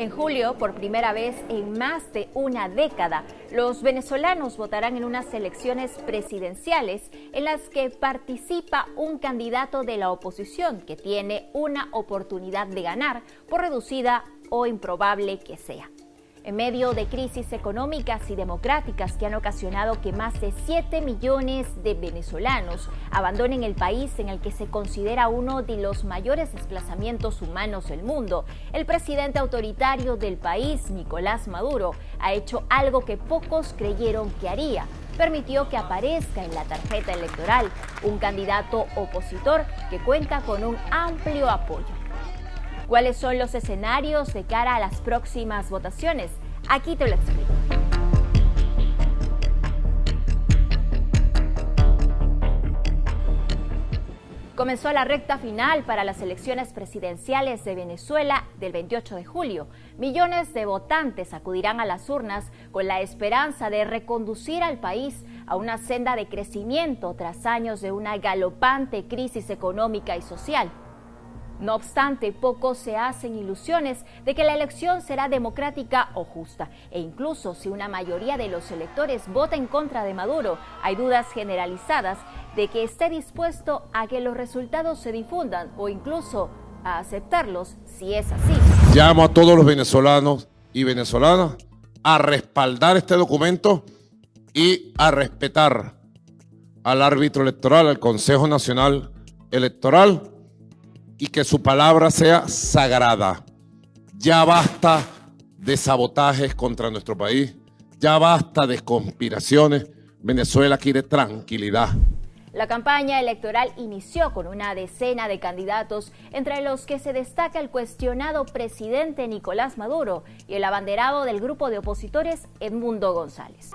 En julio, por primera vez en más de una década, los venezolanos votarán en unas elecciones presidenciales en las que participa un candidato de la oposición que tiene una oportunidad de ganar, por reducida o improbable que sea. En medio de crisis económicas y democráticas que han ocasionado que más de 7 millones de venezolanos abandonen el país en el que se considera uno de los mayores desplazamientos humanos del mundo, el presidente autoritario del país, Nicolás Maduro, ha hecho algo que pocos creyeron que haría. Permitió que aparezca en la tarjeta electoral un candidato opositor que cuenta con un amplio apoyo. ¿Cuáles son los escenarios de cara a las próximas votaciones? Aquí te lo explico. Comenzó la recta final para las elecciones presidenciales de Venezuela del 28 de julio. Millones de votantes acudirán a las urnas con la esperanza de reconducir al país a una senda de crecimiento tras años de una galopante crisis económica y social. No obstante, pocos se hacen ilusiones de que la elección será democrática o justa. E incluso si una mayoría de los electores vota en contra de Maduro, hay dudas generalizadas de que esté dispuesto a que los resultados se difundan o incluso a aceptarlos si es así. Llamo a todos los venezolanos y venezolanas a respaldar este documento y a respetar al árbitro electoral, al Consejo Nacional Electoral, y que su palabra sea sagrada. Ya basta de sabotajes contra nuestro país, ya basta de conspiraciones. Venezuela quiere tranquilidad. La campaña electoral inició con una decena de candidatos, entre los que se destaca el cuestionado presidente Nicolás Maduro y el abanderado del grupo de opositores Edmundo González.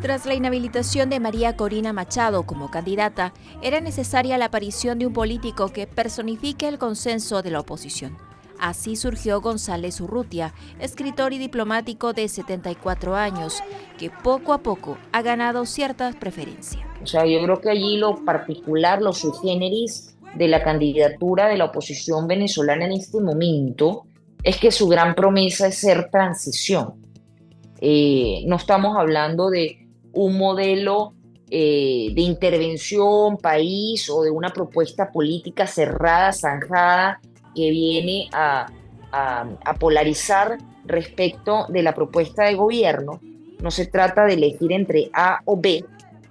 Tras la inhabilitación de María Corina Machado como candidata, era necesaria la aparición de un político que personifique el consenso de la oposición. Así surgió González Urrutia, escritor y diplomático de 74 años, que poco a poco ha ganado cierta preferencia. O sea, yo creo que allí lo particular, lo sui generis de la candidatura de la oposición venezolana en este momento es que su gran promesa es ser transición. No estamos hablando de un modelo de intervención país o de una propuesta política cerrada, zanjada, que viene a polarizar respecto de la propuesta de gobierno. No se trata de elegir entre A o B,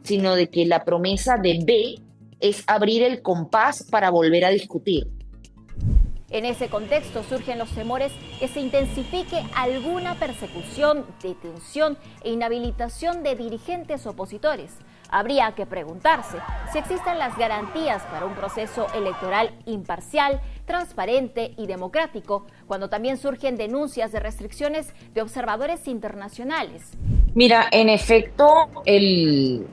sino de que la promesa de B es abrir el compás para volver a discutir. En ese contexto surgen los temores que se intensifique alguna persecución, detención e inhabilitación de dirigentes opositores. Habría que preguntarse si existen las garantías para un proceso electoral imparcial, transparente y democrático, cuando también surgen denuncias de restricciones de observadores internacionales. Mira, en efecto, el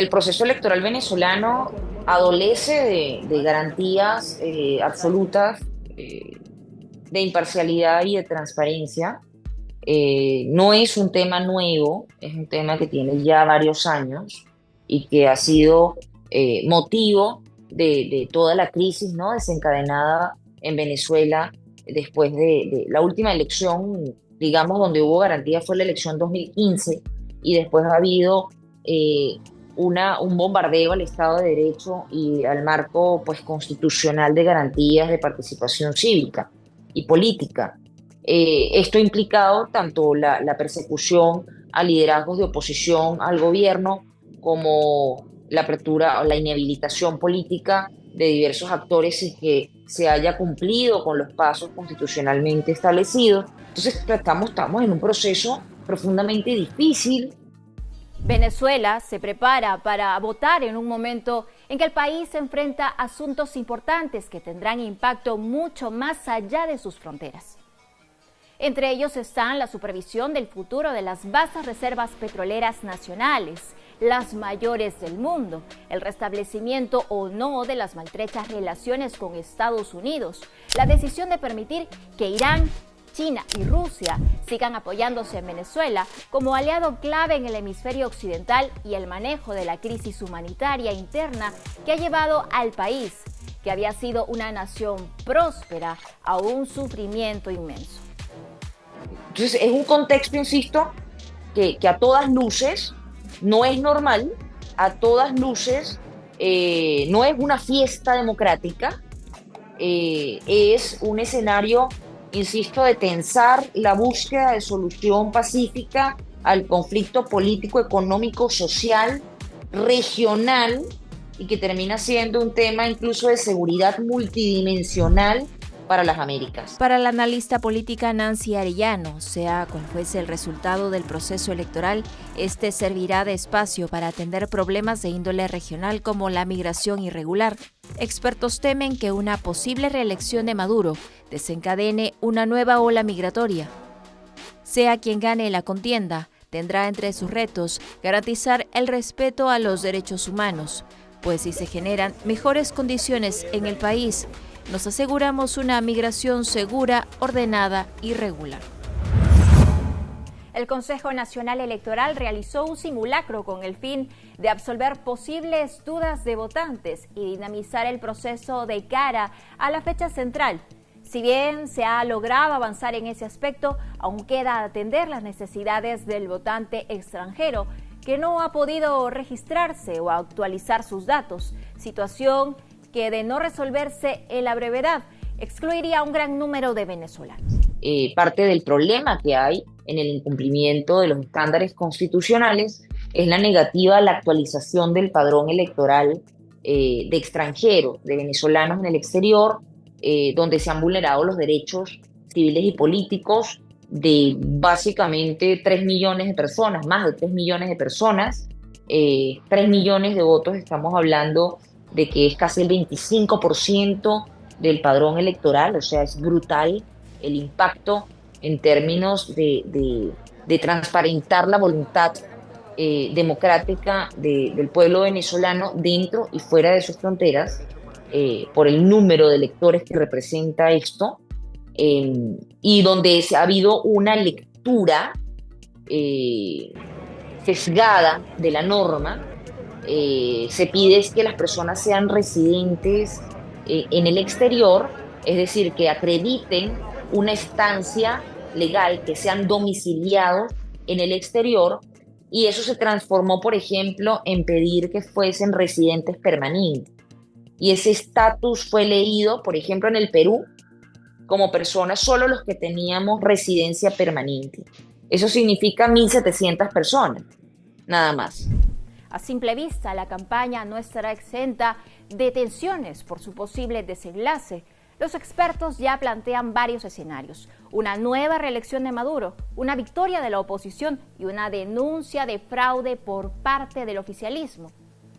proceso electoral venezolano adolece de garantías absolutas de imparcialidad y de transparencia. No es un tema nuevo, es un tema que tiene ya varios años y que ha sido motivo de toda la crisis, ¿no?, desencadenada en Venezuela después de la última elección, digamos, donde hubo garantía fue la elección 2015, y después ha habido un bombardeo al Estado de Derecho y al marco, pues, constitucional de garantías de participación cívica y política. Esto ha implicado tanto la persecución a liderazgos de oposición al gobierno como la apertura o la inhabilitación política de diversos actores sin que se haya cumplido con los pasos constitucionalmente establecidos. Entonces estamos en un proceso profundamente difícil. Venezuela se prepara para votar en un momento en que el país se enfrenta a asuntos importantes que tendrán impacto mucho más allá de sus fronteras. Entre ellos están la supervisión del futuro de las vastas reservas petroleras nacionales, las mayores del mundo, el restablecimiento o no de las maltrechas relaciones con Estados Unidos, la decisión de permitir que Irán, China y Rusia sigan apoyándose en Venezuela como aliado clave en el hemisferio occidental y el manejo de la crisis humanitaria interna que ha llevado al país, que había sido una nación próspera, a un sufrimiento inmenso. Entonces es un contexto, insisto, que a todas luces no es normal, a todas luces no es una fiesta democrática, es un escenario, insisto, de tensar la búsqueda de solución pacífica al conflicto político, económico, social, regional, y que termina siendo un tema incluso de seguridad multidimensional para las Américas. Para la analista política Nancy Arellano, sea cual fuese el resultado del proceso electoral, este servirá de espacio para atender problemas de índole regional como la migración irregular. Expertos temen que una posible reelección de Maduro desencadene una nueva ola migratoria. Sea quien gane la contienda, tendrá entre sus retos garantizar el respeto a los derechos humanos, pues si se generan mejores condiciones en el país, nos aseguramos una migración segura, ordenada y regular. El Consejo Nacional Electoral realizó un simulacro con el fin de absolver posibles dudas de votantes y dinamizar el proceso de cara a la fecha central. Si bien se ha logrado avanzar en ese aspecto, aún queda atender las necesidades del votante extranjero que no ha podido registrarse o actualizar sus datos, situación que de no resolverse en la brevedad excluiría a un gran número de venezolanos. Parte del problema que hay en el incumplimiento de los estándares constitucionales es la negativa a la actualización del padrón electoral de extranjeros, de venezolanos en el exterior, donde se han vulnerado los derechos civiles y políticos de básicamente 3 millones de personas, más de 3 millones de personas, 3 millones de votos, estamos hablando de que es casi el 25% del padrón electoral, o sea, es brutal el impacto en términos de transparentar la voluntad democrática del pueblo venezolano dentro y fuera de sus fronteras, por el número de electores que representa esto, y donde ha habido una lectura sesgada de la norma. Se pide es que las personas sean residentes en el exterior, es decir, que acrediten una estancia legal, que sean domiciliados en el exterior, y eso se transformó, por ejemplo, en pedir que fuesen residentes permanentes. Y ese estatus fue leído, por ejemplo, en el Perú, como personas, solo los que teníamos residencia permanente. Eso significa 1.700 personas, nada más. A simple vista, la campaña no estará exenta de tensiones por su posible desenlace. Los expertos ya plantean varios escenarios: una nueva reelección de Maduro, una victoria de la oposición y una denuncia de fraude por parte del oficialismo.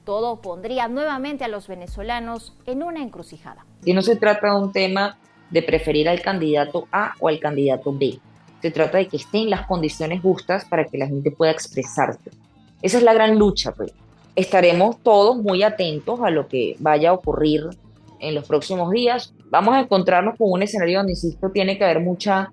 Todo pondría nuevamente a los venezolanos en una encrucijada. Y no se trata de un tema de preferir al candidato A o al candidato B. Se trata de que estén las condiciones justas para que la gente pueda expresarse. Esa es la gran lucha, pues. Estaremos todos muy atentos a lo que vaya a ocurrir en los próximos días. Vamos a encontrarnos con un escenario donde, insisto, tiene que haber mucha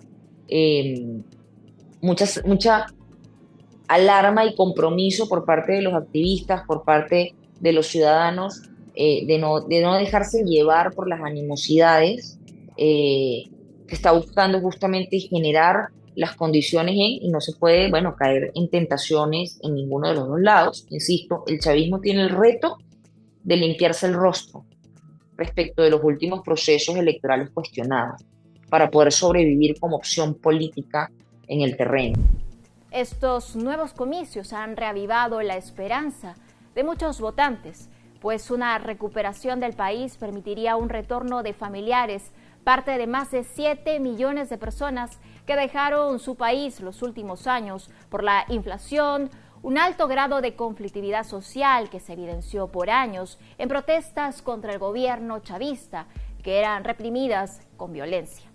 alarma y compromiso por parte de los activistas, por parte de los ciudadanos, de no dejarse llevar por las animosidades que está buscando justamente generar las condiciones y no se puede, caer en tentaciones en ninguno de los dos lados. Insisto, el chavismo tiene el reto de limpiarse el rostro respecto de los últimos procesos electorales cuestionados para poder sobrevivir como opción política en el terreno. Estos nuevos comicios han reavivado la esperanza de muchos votantes, pues una recuperación del país permitiría un retorno de familiares, parte de más de 7 millones de personas que dejaron su país los últimos años por la inflación, un alto grado de conflictividad social que se evidenció por años en protestas contra el gobierno chavista, que eran reprimidas con violencia.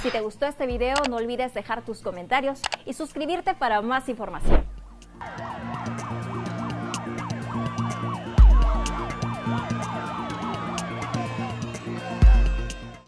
Si te gustó este video, no olvides dejar tus comentarios y suscribirte para más información.